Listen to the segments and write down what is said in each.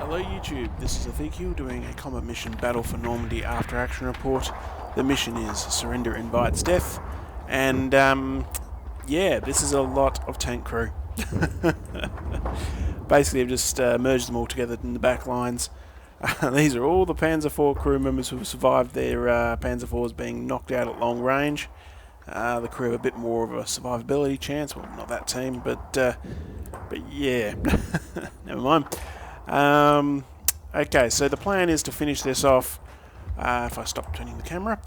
Hello YouTube, this is Ezekiel doing a combat mission Battle for Normandy after action report. The mission is Surrender Invites Death, and yeah, this is a lot of tank crew. Basically I've just merged them all together in the back lines. These are all the Panzer IV crew members who have survived their Panzer IVs being knocked out at long range. The crew have a bit more of a survivability chance, well not that team, but yeah, never mind. Okay, so the plan is to finish this off. If I stop turning the camera,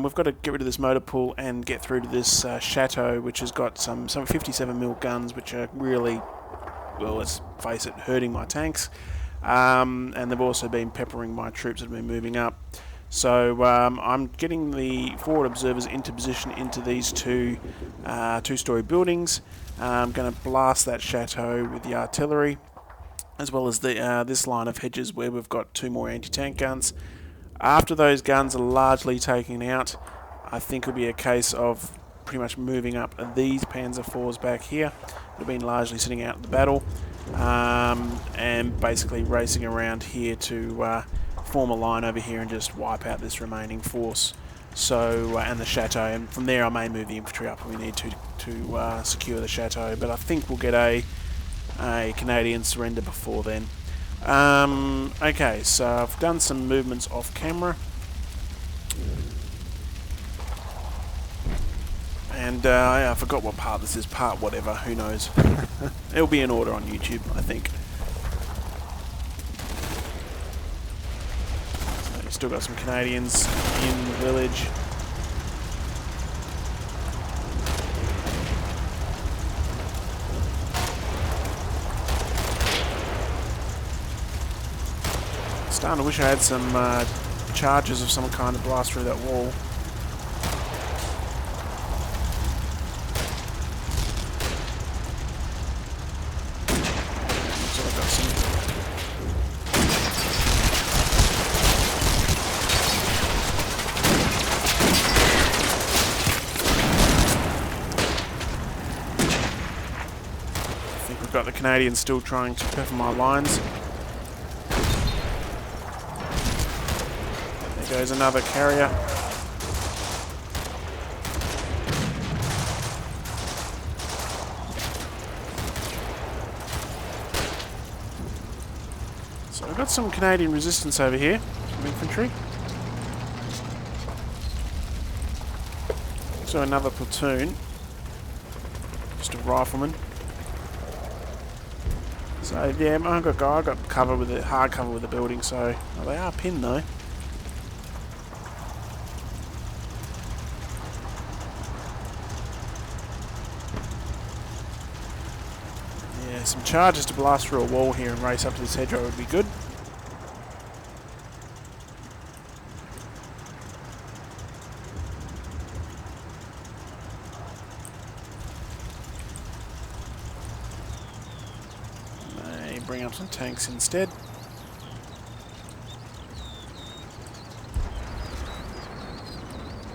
we've got to get rid of this motor pool and get through to this Chateau, which has got some 57mm guns, which are really, well, let's face it, hurting my tanks. And they've also been peppering my troops that have been moving up. So I'm getting the forward observers into position into these two-story buildings. I'm going to blast that Chateau with the artillery, as well as this line of hedges where we've got two more anti-tank guns. After those guns are largely taken out, I think it'll be a case of pretty much moving up these Panzer IVs back here. They've been largely sitting out in the battle, and basically racing around here to form a line over here and just wipe out this remaining force. So and the Chateau, and from there I may move the infantry up if we need to secure the Chateau, but I think we'll get a Canadian surrender before then. Okay, so I've done some movements off camera, and I forgot what part this is, part whatever, who knows. It'll be in order on YouTube, I think. So you've still got some Canadians in the village. Starting to wish I had some charges of some kind to blast through that wall. So I've got some. I think we've got the Canadians still trying to pepper my lines. Goes another carrier. So I've got some Canadian resistance over here, some infantry. So another platoon, just a rifleman. So yeah, I got cover with it, hard cover with the building. So they are pinned though. Some charges to blast through a wall here and race up to this hedgerow would be good. May bring up some tanks instead.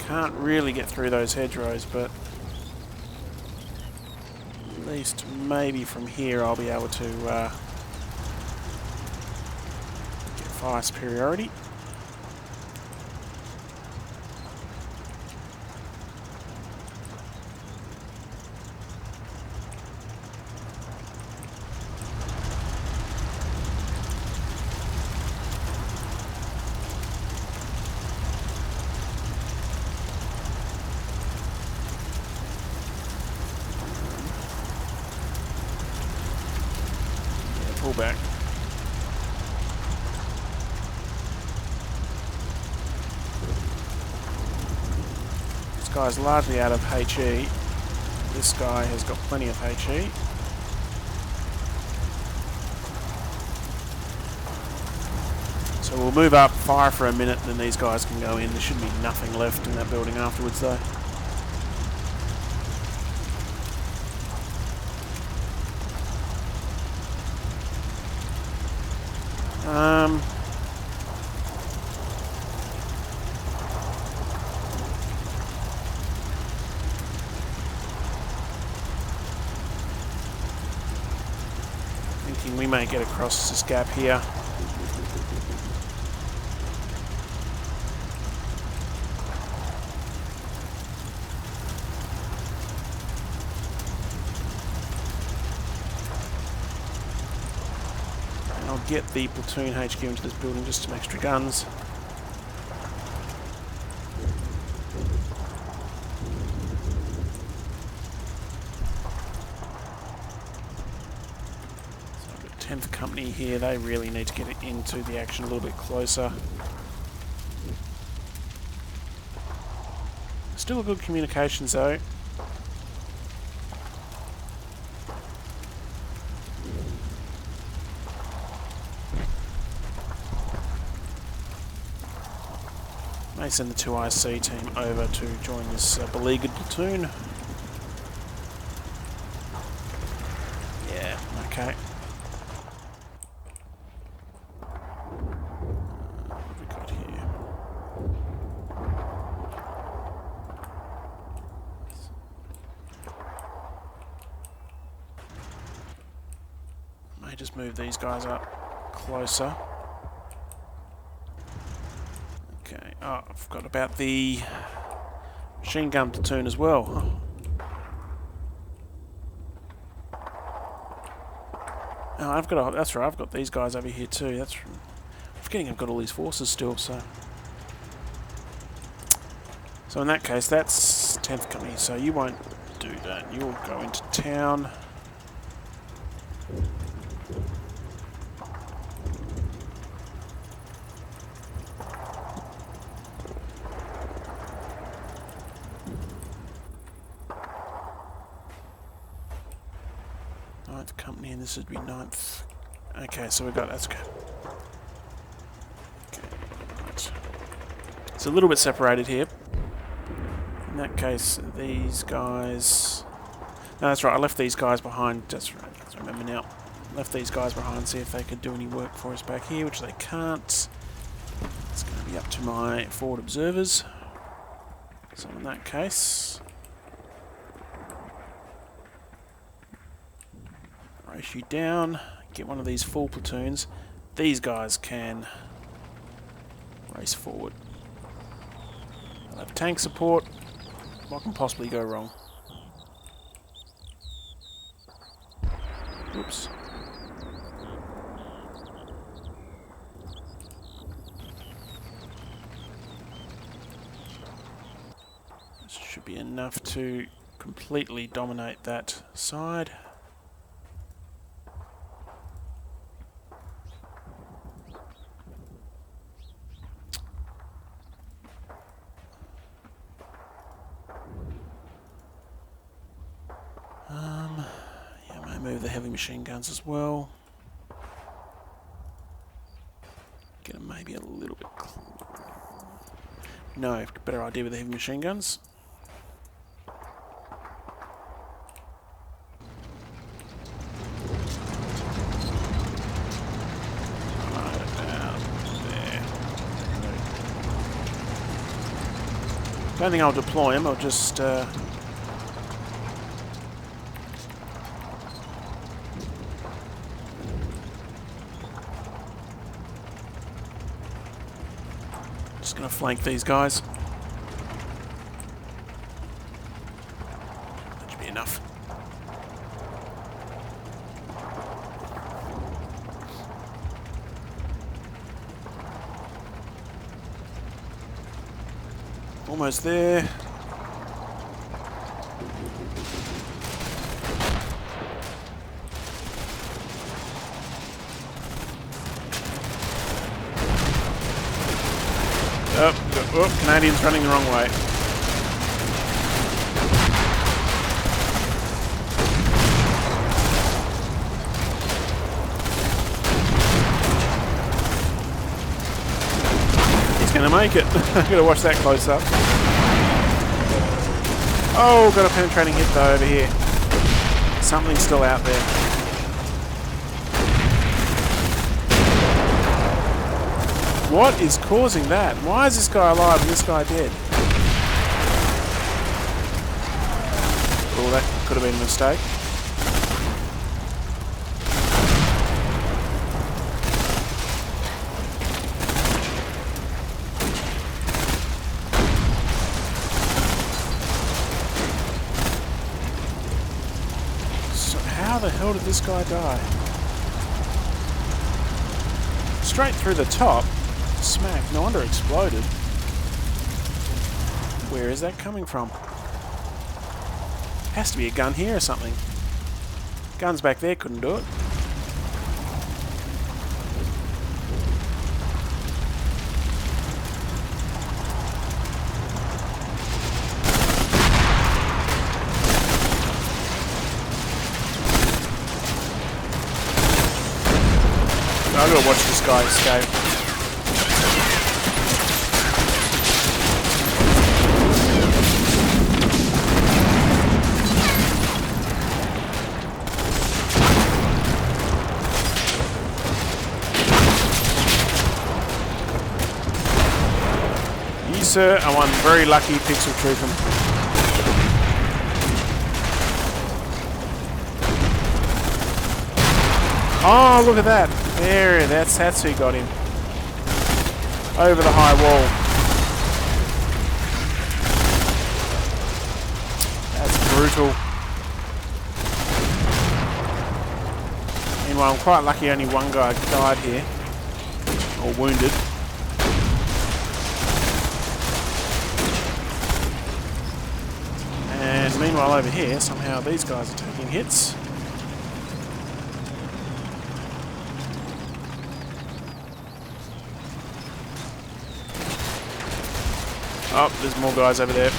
Can't really get through those hedgerows, but at least maybe from here I'll be able to get fire superiority. Pull back. This guy's largely out of HE. This guy has got plenty of HE. So we'll move up, fire for a minute, then these guys can go in. There should be nothing left in that building afterwards though. Thinking we may get across this gap here. And I'll get the platoon HQ into this building, just some extra guns. So I've got 10th Company here. They really need to get it into the action a little bit closer. Still a good communications though. May send the 2 IC team over to join this beleaguered platoon. Yeah, okay. What have we got here? May just move these guys up closer. Okay, oh, I forgot about the machine gun platoon as well. Oh, I've got that's right, I've got these guys over here too. I'm forgetting I've got all these forces still, so in that case, that's 10th Company, so you won't do that. You'll go into town. Company, and this would be 9th. Okay, so we've got, that's good. Okay, right. It's a little bit separated here. In that case, these guys... No, that's right, I left these guys behind. That's right, I remember now. Left these guys behind, see if they could do any work for us back here, which they can't. It's going to be up to my forward observers. So in that case... race you down, get one of these full platoons. These guys can race forward. They'll have tank support. What can possibly go wrong? Oops. This should be enough to completely dominate that side. Yeah, I may move the heavy machine guns as well. Get them maybe a little bit no, better idea with the heavy machine guns. Right about there. Don't think I'll deploy them, I'll just going to flank these guys. That should be enough. Almost there. Oh, Canadians running the wrong way. He's going to make it. I've got to watch that close up. Oh, got a penetrating hit though over here. Something's still out there. What is causing that? Why is this guy alive and this guy dead? Oh, that could have been a mistake. So how the hell did this guy die? Straight through the top. Smack. No wonder it exploded. Where is that coming from? Has to be a gun here or something. Guns back there couldn't do it. I've got to watch this guy escape. You, sir, are one very lucky pixel trooper. Oh, look at that. There, that's who got him. Over the high wall. That's brutal. Meanwhile, I'm quite lucky only one guy died here. Or wounded. And meanwhile over here, somehow these guys are taking hits. Oh, there's more guys over there.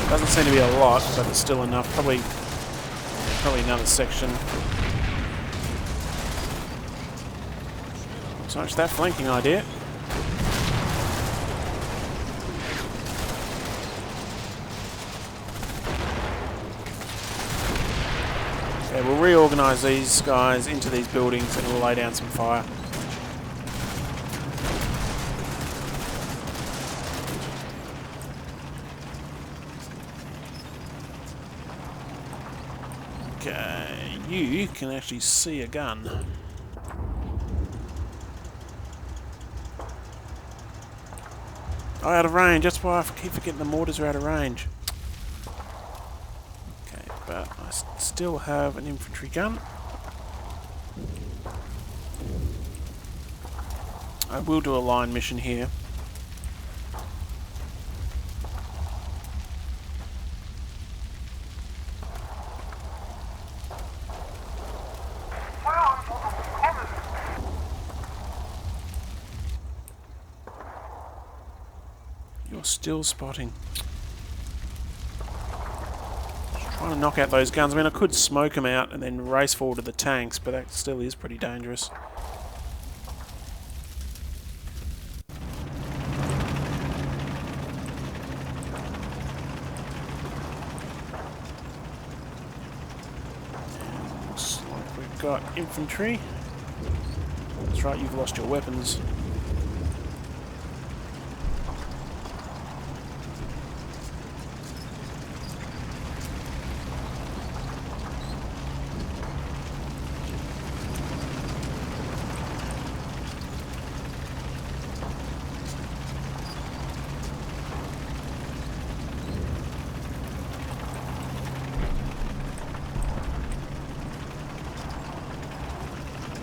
Doesn't seem to be a lot, but it's still enough. Probably another section. So much that flanking idea. Okay, we'll reorganise these guys into these buildings and we'll lay down some fire. Okay, you can actually see a gun. Oh, out of range. That's why I keep forgetting the mortars are out of range. Okay, but I still have an infantry gun. I will do a line mission here. You're still spotting. Just trying to knock out those guns. I mean, I could smoke them out and then race forward to the tanks, but that still is pretty dangerous. And looks like we've got infantry. That's right, you've lost your weapons.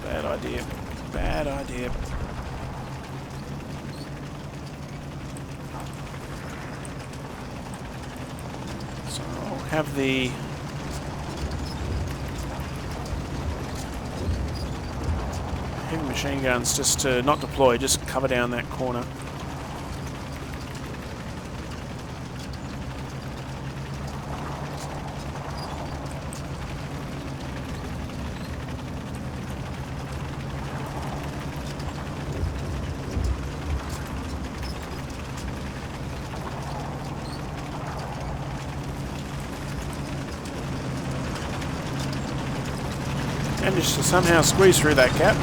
Bad idea. Bad idea. So I'll have the heavy machine guns just to not deploy, just cover down that corner. Managed to somehow squeeze through that gap.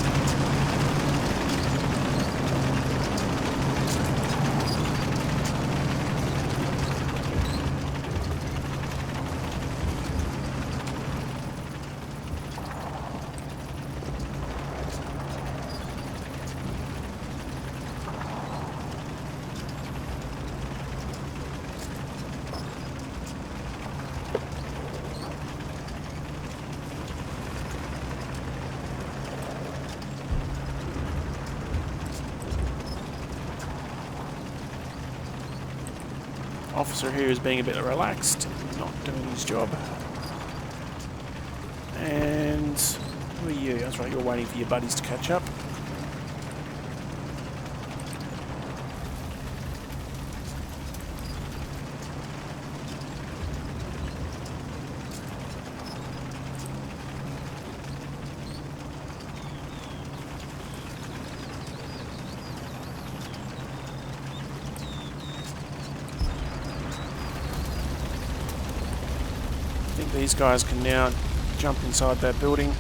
officer here is being a bit relaxed, not doing his job. And who are you? That's right, you're waiting for your buddies to catch up. I think these guys can now jump inside that building. I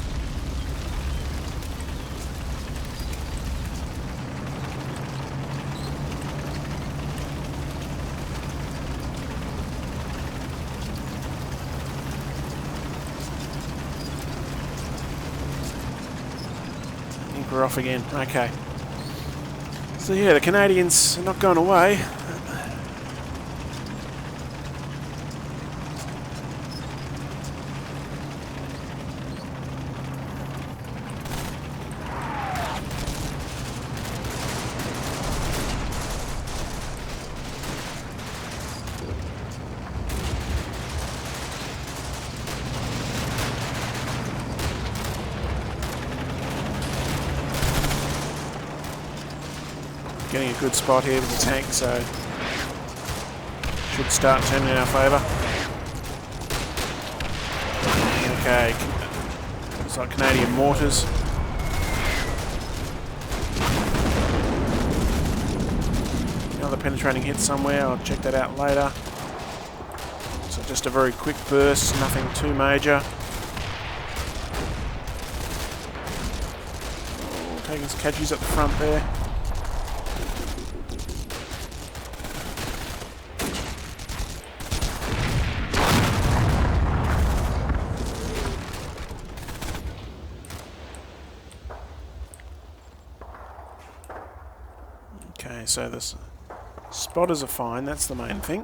think we're off again. Okay. So yeah, the Canadians are not going away. Getting a good spot here with the tank, so should start turning in our favour. Okay, looks like Canadian mortars. Another penetrating hit somewhere, I'll check that out later. So just a very quick burst, nothing too major. Oh, taking some casualties at the front there. Okay, so the spotters are fine, that's the main thing.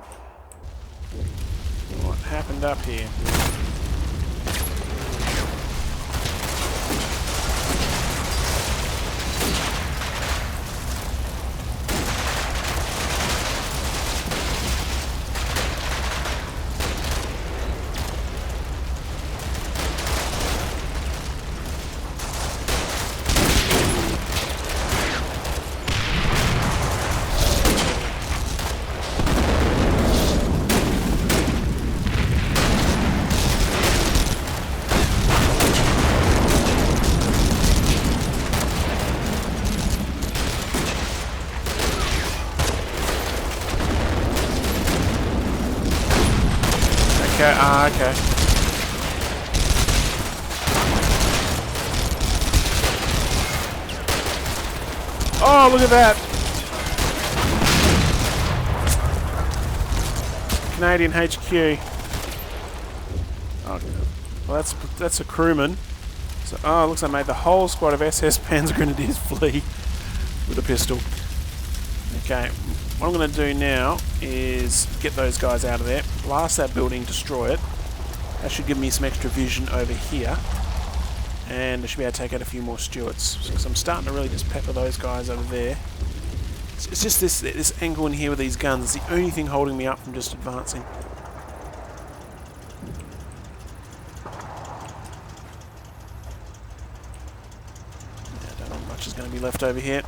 What happened up here? Okay, okay. Oh, look at that! Canadian HQ. Oh, well, that's a crewman. So, oh, it looks like I made the whole squad of SS Panzer Grenadiers flee with a pistol. Okay, what I'm going to do now is get those guys out of there, blast that building, destroy it. That should give me some extra vision over here, and I should be able to take out a few more Stuarts. Because I'm starting to really just pepper those guys over there. It's just this angle in here with these guns. It's the only thing holding me up from just advancing. Yeah, I don't know much is going to be left over here.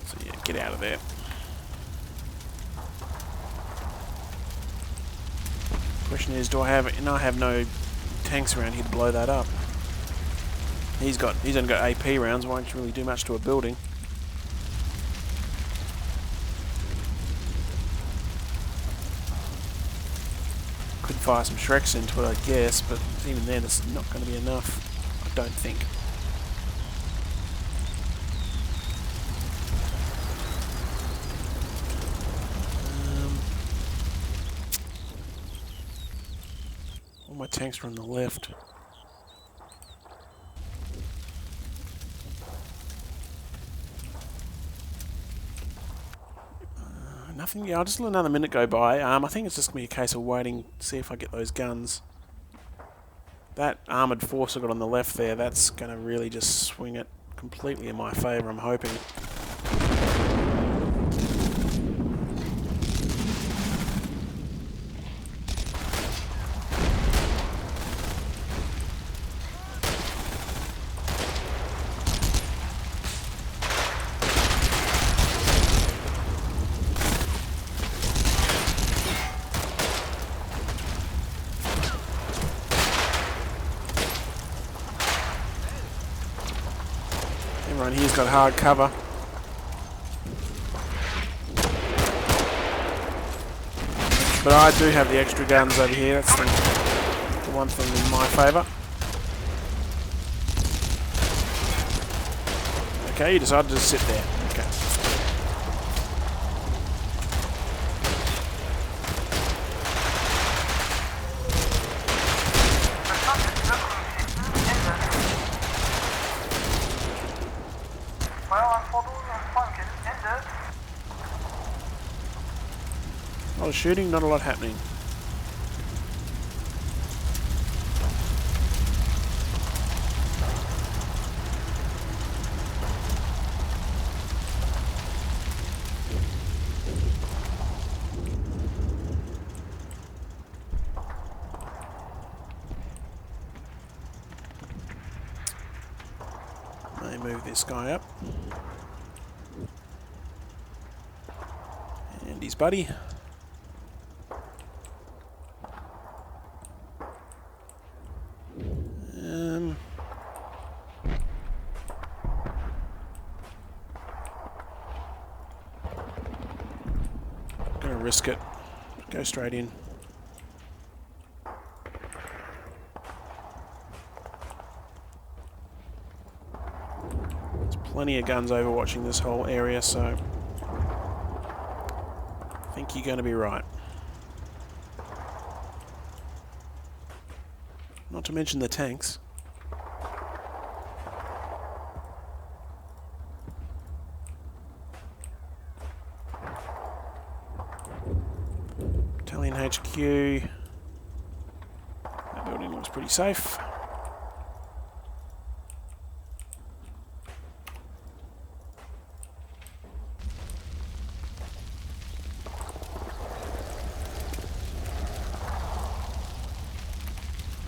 So yeah, get out of there. Question is, do I have? And I have no tanks around here to blow that up. He's only got AP rounds. Won't really do much to a building. Could fire some Shreks into it, I guess, but even then, it's not going to be enough. I don't think. All my tanks are on the left. Nothing. Yeah, I'll just let another minute go by. I think it's just gonna be a case of waiting to see if I get those guns. That armoured force I got on the left there, that's going to really just swing it completely in my favour, I'm hoping. Everyone here's got hard cover. But I do have the extra guns over here, that's the one thing in my favour. Okay, you decided to sit there. Okay. A lot of shooting, not a lot happening. May move this guy up. And his buddy. Gonna risk it. Go straight in. There's plenty of guns overwatching this whole area, so I think you're going to be right. Not to mention the tanks. Battalion HQ. That building looks pretty safe.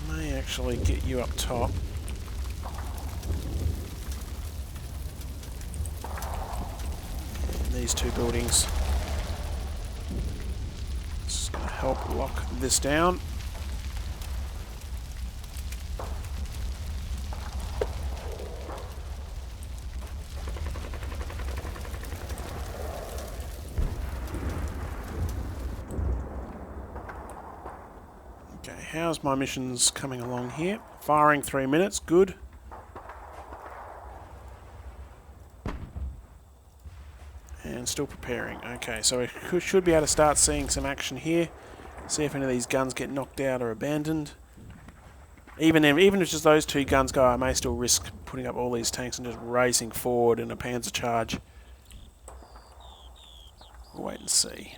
May actually get you up top. And these two buildings. Help lock this down. Okay, how's my missions coming along here? Firing 3 minutes, good. And still preparing. Okay, so we should be able to start seeing some action here. See if any of these guns get knocked out or abandoned. Even if just those two guns go, I may still risk putting up all these tanks and just racing forward in a panzer charge. We'll wait and see.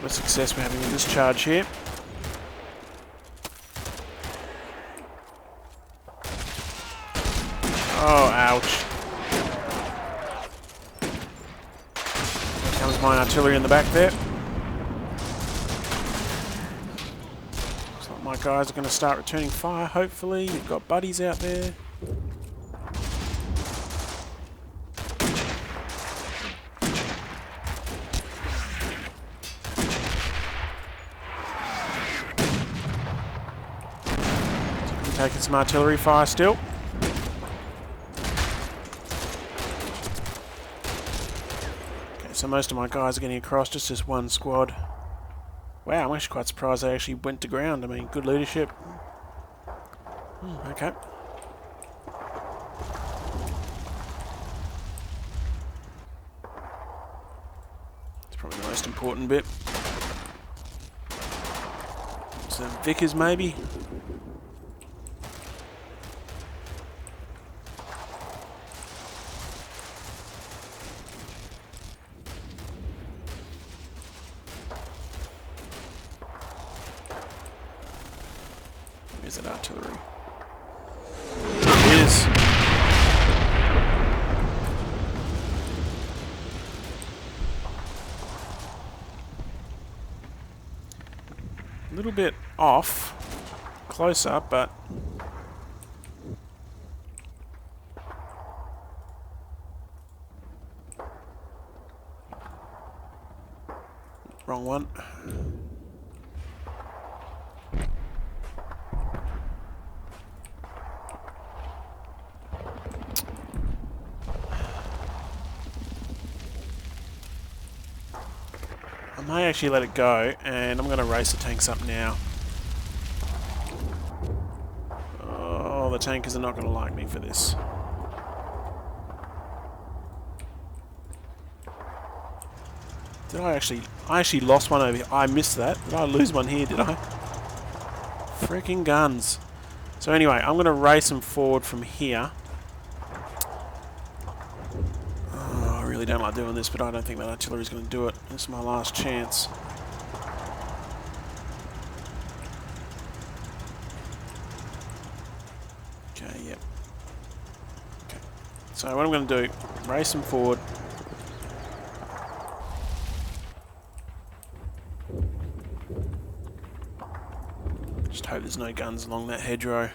What success we're having with this charge here. Oh, ouch. There comes my artillery in the back there. Looks like my guys are going to start returning fire, hopefully. You've got buddies out there. Taking some artillery fire still. Okay, so most of my guys are getting across, just this one squad. Wow, I'm actually quite surprised they actually went to ground. I mean, good leadership. Okay. probably the most important bit. Some Vickers maybe. Where's that artillery? It is. A little bit off, close up, but wrong one. I may actually let it go, and I'm going to race the tanks up now. Oh, the tankers are not going to like me for this. Did I actually lost one over here. I missed that. Did I lose one here, did I? Freaking guns. So anyway, I'm going to race them forward from here. Oh, I really don't like doing this, but I don't think that artillery is going to do it. This is my last chance. Okay, yep. Okay. So what I'm going to do, race them forward. Just hope there's no guns along that hedgerow.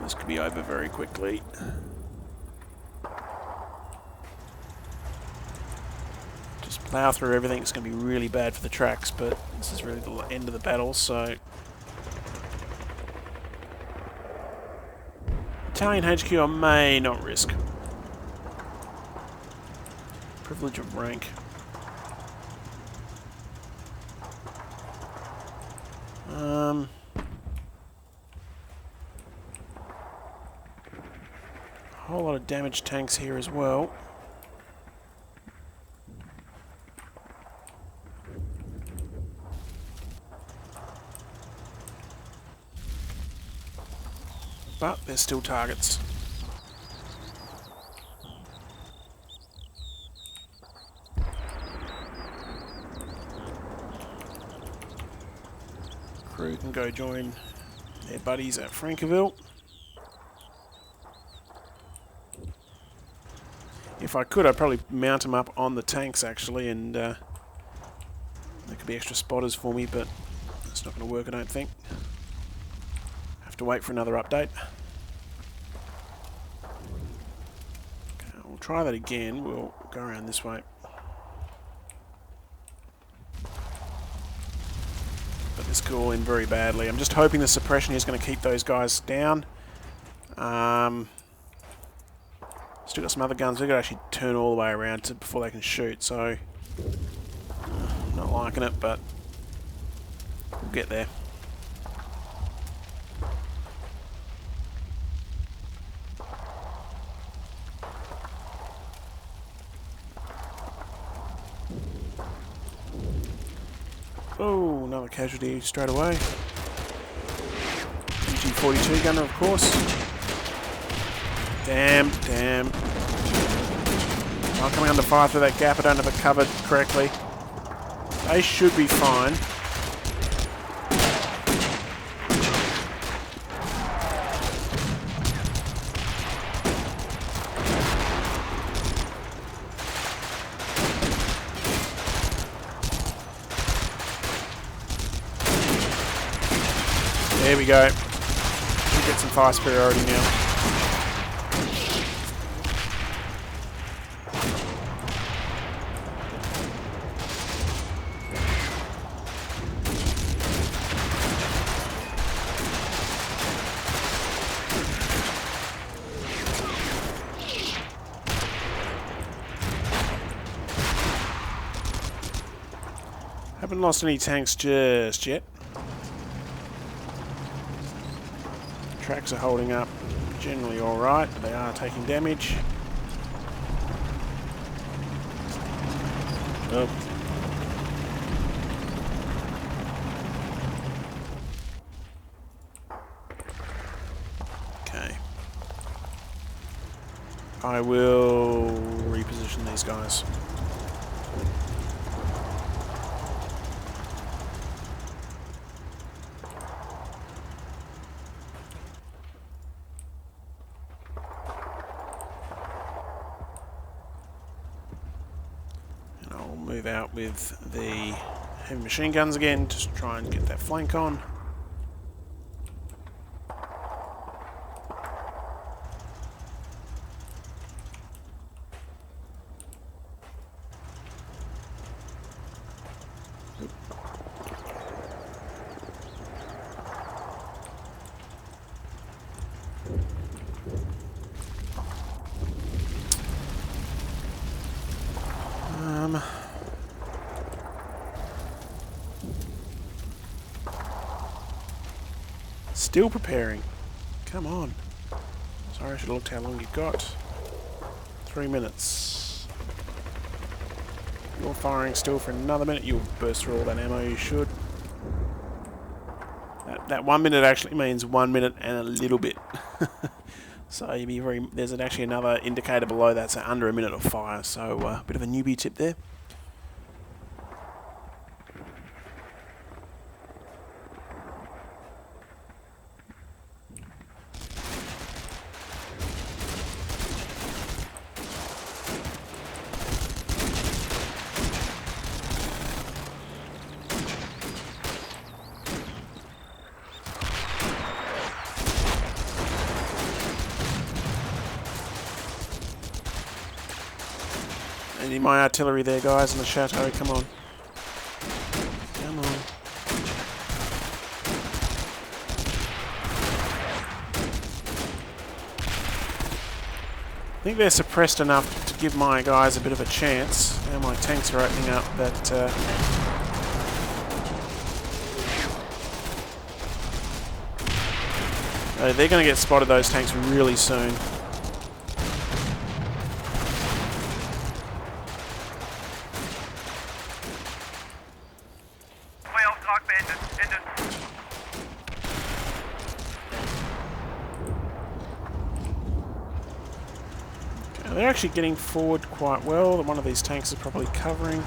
This could be over very quickly. Just plough through everything. It's going to be really bad for the tracks, but this is really the end of the battle, so... Italian HQ I may not risk. Privilege of rank. A whole lot of damaged tanks here as well. But they're still targets. Crew can go join their buddies at Frankeville. If I could, I'd probably mount them up on the tanks actually, and there could be extra spotters for me, but that's not going to work, I don't think. Have to wait for another update. Okay, we'll try that again. We'll go around this way. But this could all end very badly. I'm just hoping the suppression is going to keep those guys down. Still got some other guns. We've got to actually turn all the way around before they can shoot, so... not liking it, but... we'll get there. Oh, another casualty straight away. UG-42 gunner, of course. Damn, damn. I'm coming under fire through that gap. I don't have it covered correctly. They should be fine. There we go. Should get some fire superiority now. Haven't lost any tanks just yet. Tracks are holding up generally alright, but they are taking damage. Oh. Okay. I will reposition these guys. And I'll move out with the heavy machine guns again, just try and get that flank on. Still preparing. Come on. Sorry, I should have looked how long you've got. 3 minutes. You're firing still for another minute. You'll burst through all that ammo, you should. That 1 minute actually means 1 minute and a little bit. So you'd be very. There's actually another indicator below that, so under a minute of fire. So a bit of a newbie tip there. I need my artillery there, guys, in the Chateau. Come on. Come on. I think they're suppressed enough to give my guys a bit of a chance. Now my tanks are opening up that... they're going to get spotted, those tanks, really soon. They're actually getting forward quite well. One of these tanks is probably covering.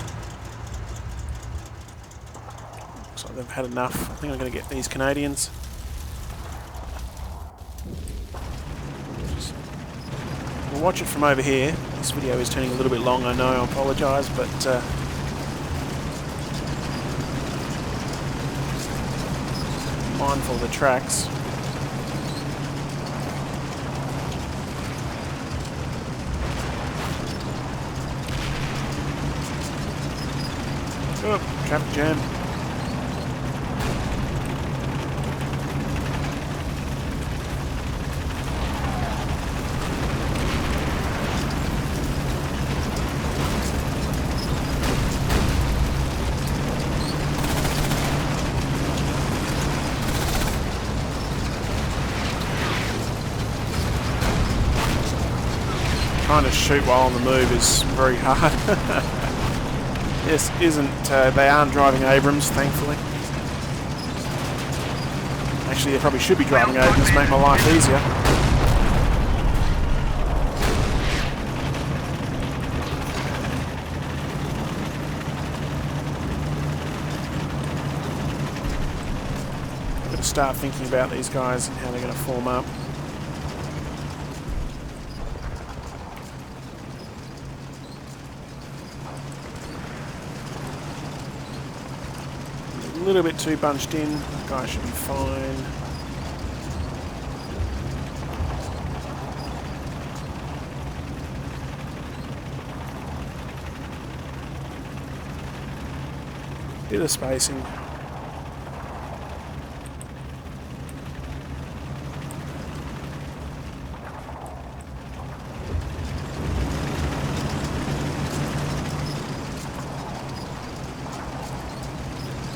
Looks like they've had enough. I think I'm going to get these Canadians. We'll watch it from over here. This video is turning a little bit long, I know, I apologise, but mindful of the tracks. Oh, traffic jam. Trying to shoot while on the move is very hard. This isn't, they aren't driving Abrams, thankfully. Actually, they probably should be driving Abrams to make my life easier. I've got to start thinking about these guys and how they're going to form up. A little bit too bunched in. That guy should be fine. Bit of spacing.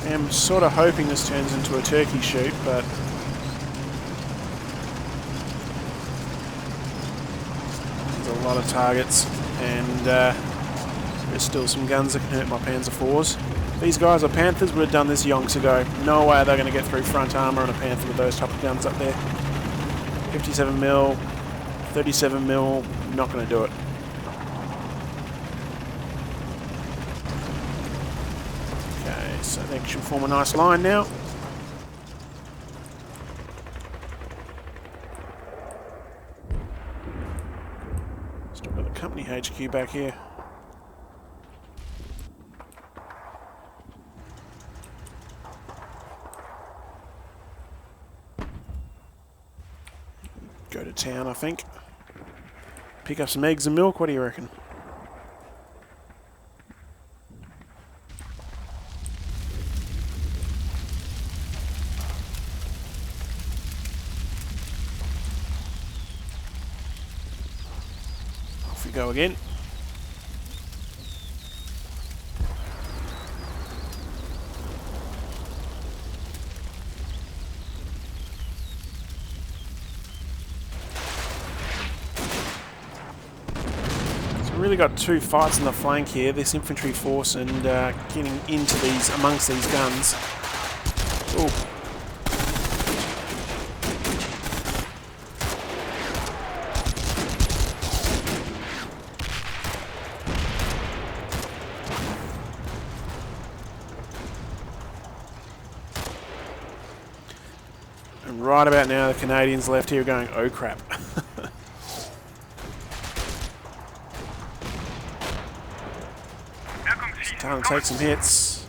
I'm sort of hoping this turns into a turkey shoot, but there's a lot of targets, and There's still some guns that can hurt my Panzer IVs. These guys are Panthers, would have done this yonks ago. No way they're going to get through front armour on a Panther with those type of guns up there. 57mm, 37mm, not going to do it. Okay, so they should form a nice line now. Still got the company HQ back here. Go to town, I think. Pick up some eggs and milk. What do you reckon? Off we go again. Really got two fights on the flank here, this infantry force and getting into these, amongst these guns. Ooh. And right about now the Canadians left here going, oh crap. Time to take some hits.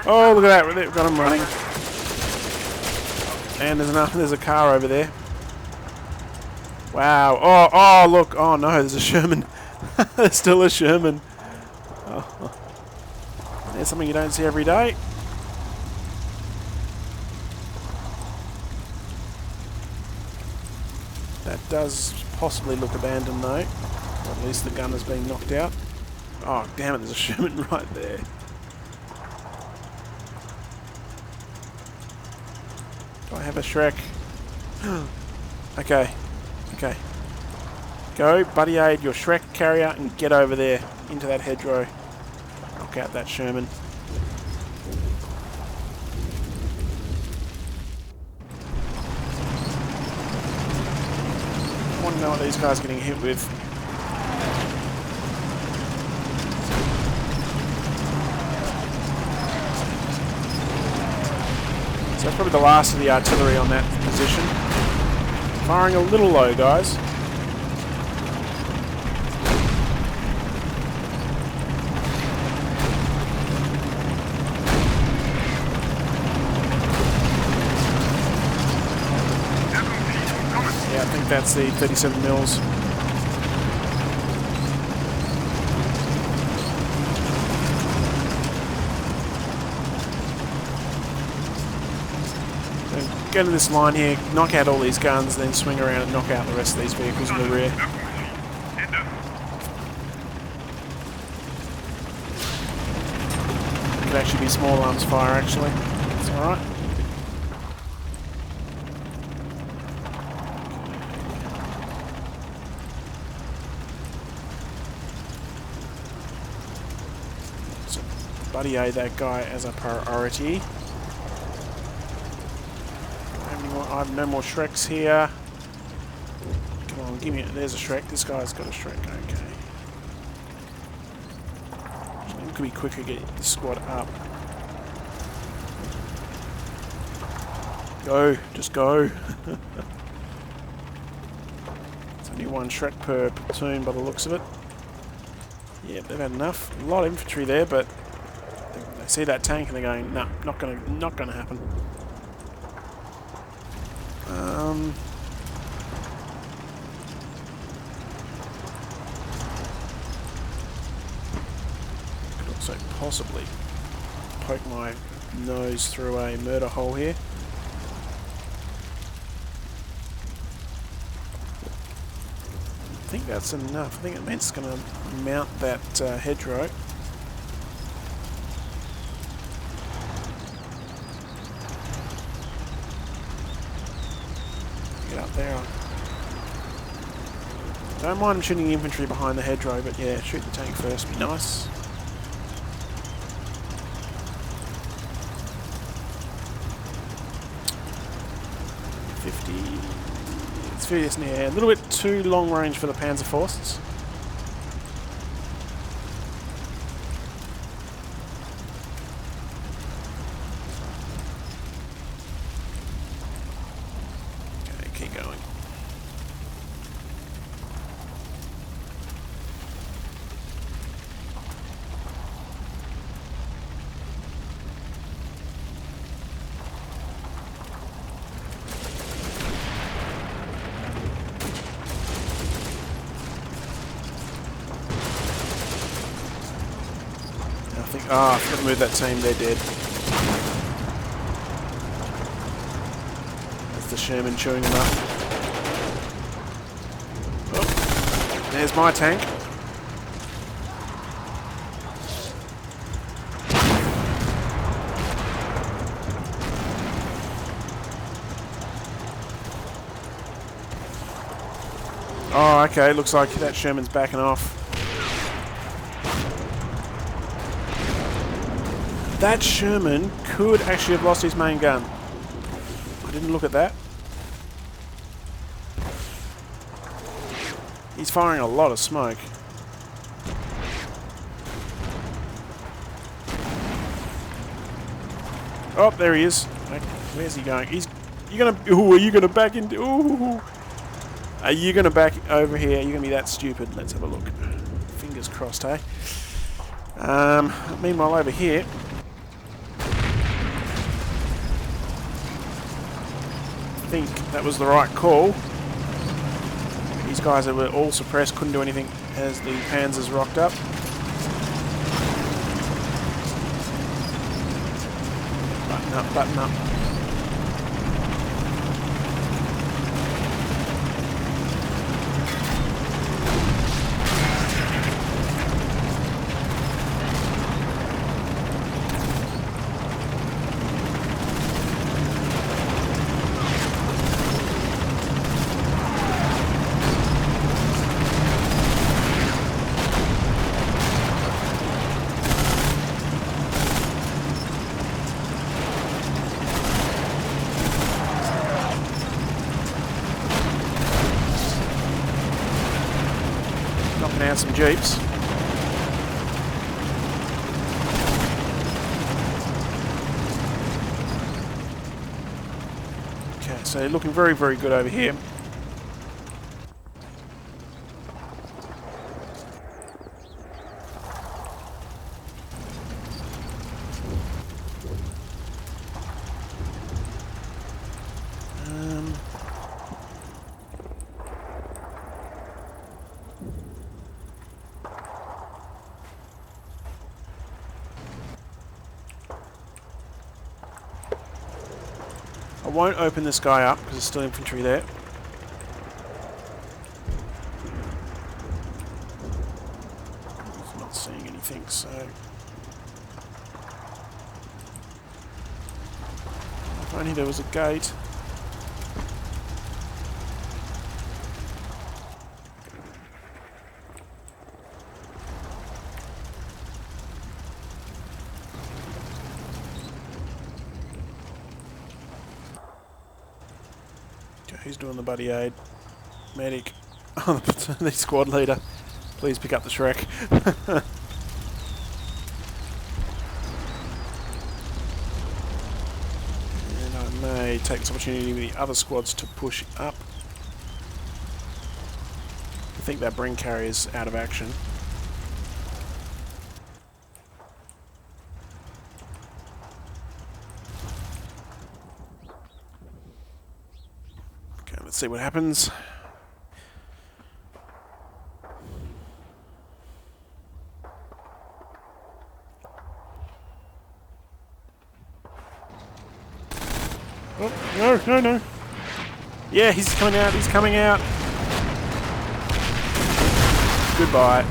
Oh, look at that! We've got them running. And there's a car over there. Wow! Oh, look! Oh no, there's a Sherman. There's still a Sherman. Oh. There's something you don't see every day. That does possibly look abandoned though. Or at least the gun has been knocked out. Oh damn it, there's a Sherman right there. Do I have a Shrek? Okay. Okay. Go, buddy aid your Shrek carrier and get over there into that hedgerow. Knock out that Sherman. I want to know what these guys are getting hit with. So that's probably the last of the artillery on that position. Firing a little low, guys. I think that's the 37 mils. So go to this line here, knock out all these guns, then swing around and knock out the rest of these vehicles in the rear. It could actually be small arms fire, actually. That's alright. Buddy aid that guy as a priority. I have no more Shreks here. Come on, give me it. There's a Shrek. This guy's got a Shrek. Okay. It could be quicker getting the squad up. Go. Just go. It's only one Shrek per platoon by the looks of it. Yeah, they've had enough. A lot of infantry there, but they see that tank and they're going, nah, not gonna happen. Could also possibly poke my nose through a murder hole here. think that's enough. I think it means it's going to mount that hedgerow. Get up there. Don't mind shooting the infantry behind the hedgerow, but yeah, shoot the tank first. Be nice. It's furious near. A little bit too long range for the Panzerfausts. Okay, keep going. I forgot to move that team, they're dead. That's the Sherman chewing them up. Oh, there's my tank. Oh, okay, looks like that Sherman's backing off. That Sherman could actually have lost his main gun. I didn't look at that. He's firing a lot of smoke. Oh, there he is. Where's he going? You're gonna. Ooh, are you gonna back into? Ooh. Are you gonna back over here? Are you gonna be that stupid? Let's have a look. Fingers crossed, hey. Meanwhile, over here. I think that was the right call. These guys were all suppressed, couldn't do anything as the Panzers rocked up. Button up, button up. Out some jeeps. Okay, so looking very, very good over here. I won't open this guy up because there's still infantry there. I'm not seeing anything, so... If only there was a gate. Who's doing the buddy aid? Medic. Oh, the squad leader. Please pick up the Shrek. And I may take this opportunity with the other squads to push up. I think that bring carrier's out of action. Let's see what happens. Oh, no. Yeah, he's coming out, he's coming out. Goodbye.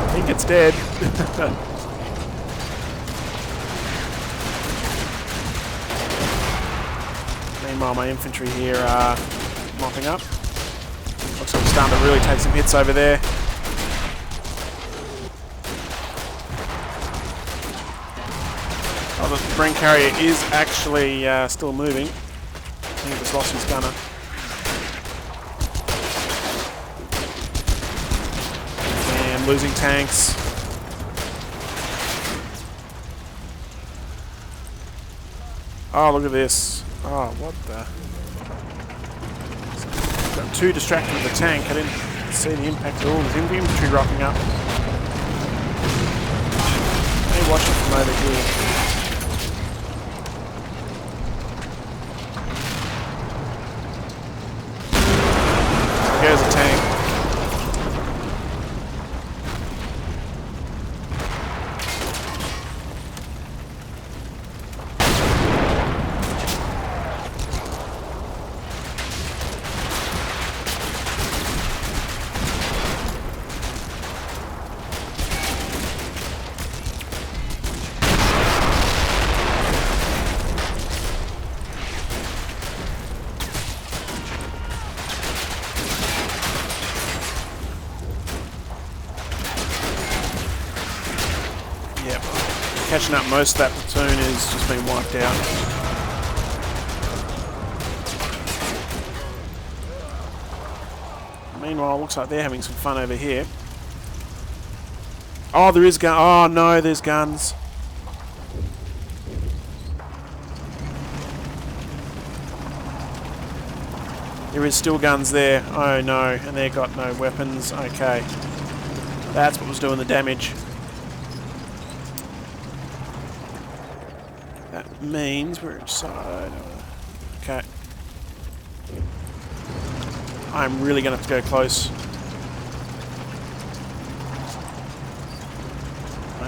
I think it's dead. Meanwhile, my infantry here are mopping up. Looks like we're starting to really take some hits over there. Oh, the Bren carrier is actually still moving. I think he just lost his gunner. And losing tanks. Oh, look at this. Oh, what the... Got too distracted with the tank. I didn't see the impact at all. There's infantry rocking up. Let me watch it from over here. Here's a tank. Yep. Catching up most of that platoon is just been wiped out. Meanwhile, looks like they're having some fun over here. Oh, there is gun. Oh no, there's guns. There is still guns there. Oh no, and they've got no weapons. Okay. That's what was doing the damage. That means we're inside. Okay. I'm really going to have to go close.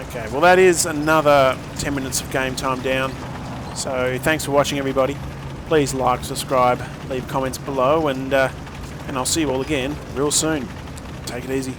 Okay, well that is another 10 minutes of game time down. So thanks for watching, everybody. Please like, subscribe, leave comments below, and I'll see you all again real soon. Take it easy.